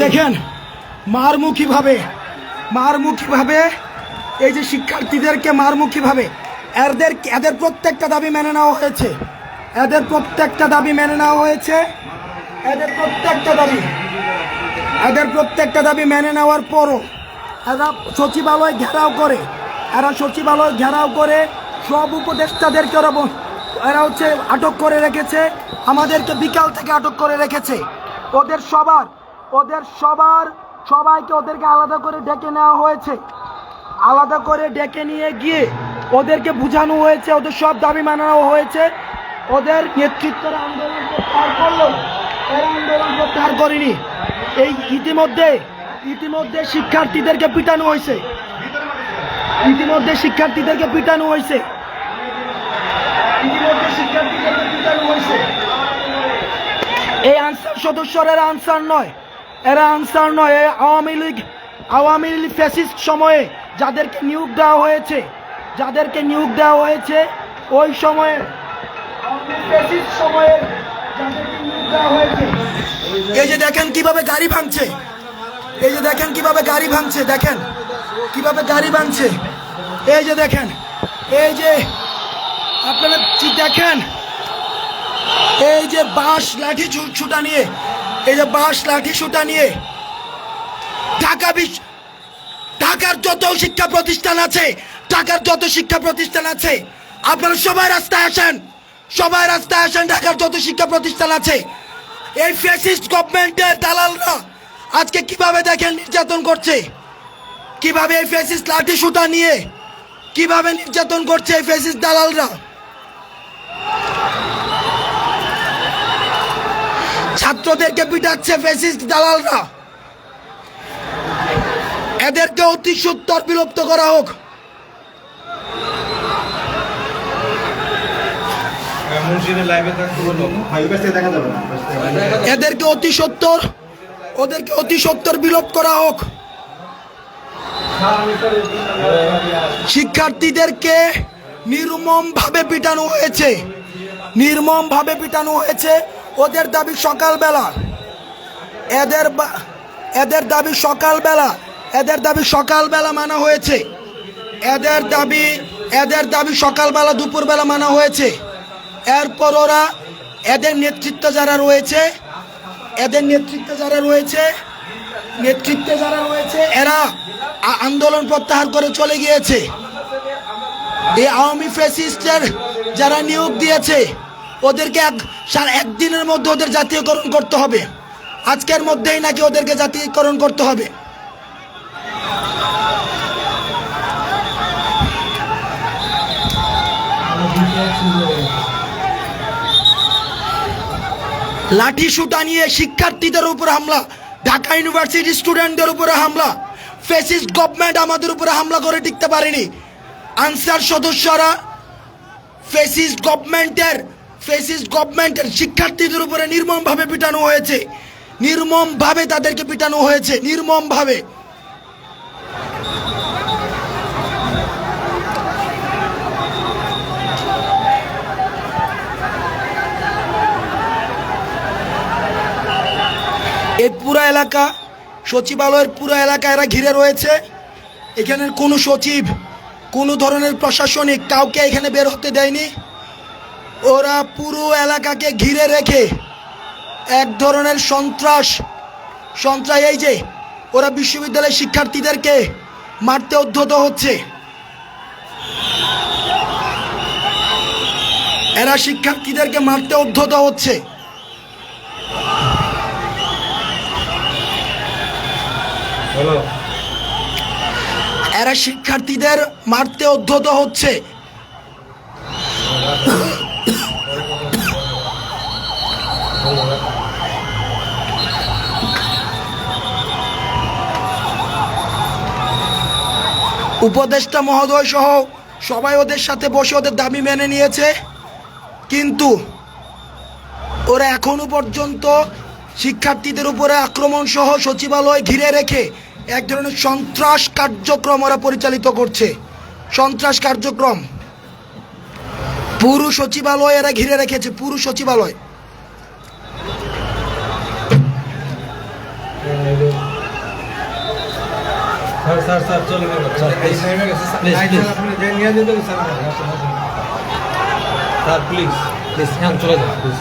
দেখেন মারমুখীভাবে এই যে শিক্ষার্থীদেরকে মারমুখীভাবে এদের প্রত্যেকটা দাবি মেনে নেওয়া হয়েছে। এদের প্রত্যেকটা দাবি মেনে নেওয়ার পরও এরা সচিবালয় ঘেরাও করে সব উপদেষ্টাদেরকে এরা আটক করে রেখেছে। আমাদেরকে বিকাল থেকে আটক করে রেখেছে। সবাইকে ওদেরকে আলাদা করে ডেকে নেওয়া হয়েছে। আলাদা করে ডেকে নিয়ে গিয়ে ওদেরকে বোঝানো হয়েছে, ওদের সব দাবি মানানো হয়েছে। ওদের নেতৃত্বরা আন্দোলন প্রত্যাহার করলো, এরা আন্দোলন প্রত্যাহার করেনি। এই ইতিমধ্যে শিক্ষার্থীদেরকে পিটানো হয়েছে। এই আনসার সদস্যরা এরা আনসার নয়। এই আওয়ামী লীগ ফ্যাসিস্ট সময়ে যাদেরকে নিয়োগ দেওয়া হয়েছে ওই সময়ে এই যে দেখেন কিভাবে গাড়ি ভাঙছে, দেখেন এই যে দেখেন, এই যে আপনারা দেখেন, এই যে বাঁশ লাঠি ছুটা নিয়ে ঢাকার যত শিক্ষা প্রতিষ্ঠান আছে আপনারা সবাই রাস্তায় আসেন। ঢাকার যত শিক্ষা প্রতিষ্ঠান আছে, এই ফ্যাসিস্ট গভর্নমেন্টের দালালরা আজকে কিভাবে দেখেন নির্যাতন করছে, কিভাবে এই ফ্যাসিস্ট লাঠি সুটা নিয়ে কিভাবে নির্যাতন করছে এই ফ্যাসিস্ট দালালরা। ছাত্রদেরকে পিটাচ্ছে ফ্যাসিস্ট দালালরা। এদেরকে অতি সত্বর বিলুপ্ত করা হোক। এদেরকে অতি সত্বর বিলোপ করা হোক। শিক্ষার্থীদেরকে নির্মমভাবে পিটানো হয়েছে। ওদের দাবি সকালবেলা মানা হয়েছে। এদের দাবি সকালবেলা দুপুরবেলা মানা হয়েছে। এরপর ওরা এদের নেতৃত্বে যারা রয়েছে এরা আন্দোলন প্রত্যাহার করে চলে গিয়েছে। এই আওয়ামী ফ্যাসিস্টের যারা নিয়োগ দিয়েছে ওদেরকে একদিনের মধ্যে ওদের জাতীয়করণ করতে হবে। আজকের মধ্যেই নাকি ওদেরকে জাতীয়করণ করতে হবে। লাঠি সুটা নিয়ে শিক্ষার্থীদের উপর হামলা, ঢাকা ইউনিভার্সিটি স্টুডেন্টদের উপরে হামলা। ফ্যাসিস্ট গভর্নমেন্ট আমাদের উপরে হামলা করে টিকতে পারেনি। আনসার সদস্যরা ফ্যাসিস্ট গভর্নমেন্টের শিক্ষার্থীদের উপরে নির্মমভাবে পিটানো হয়েছে। তাদেরকে পিটানো হয়েছে নির্মমভাবে। এই পুরো এলাকা, সচিবালয়ের পুরো এলাকা এরা ঘিরে রয়েছে। এখানের কোনো সচিব, কোনো ধরনের প্রশাসনিক কাউকে এখানে বের হতে দেয়নি। ওরা পুরো এলাকাকে ঘিরে রেখে এক ধরনের সন্ত্রাস এই যে ওরা বিশ্ববিদ্যালয়ের শিক্ষার্থীদেরকে মারতে উদ্ধত হচ্ছে। এরা শিক্ষার্থীদের মারতে উদ্ধত হচ্ছে। উপদেষ্টা মহোদয় সহ সবাই ওদের সাথে বসে ওদের দাবি মেনে নিয়েছে, কিন্তু ওরা এখনো পর্যন্ত শিক্ষার্থীদের উপরে আক্রমণ সহ সচিবালয় ঘিরে রেখে এক ধরনের সন্ত্রাস কার্যক্রম ওরা পরিচালিত করছে। পুরো সচিবালয় এরা ঘিরে রেখেছে, পুরো সচিবালয়। স্যার স্যার স্যার চলে গেল স্যার, এই please. নেমে গেছে স্যার Please, নাই, please. স্যার, আপনি নিয়ে যেতে স্যার স্যার প্লিজ প্লিজ এখন চলে যান প্লিজ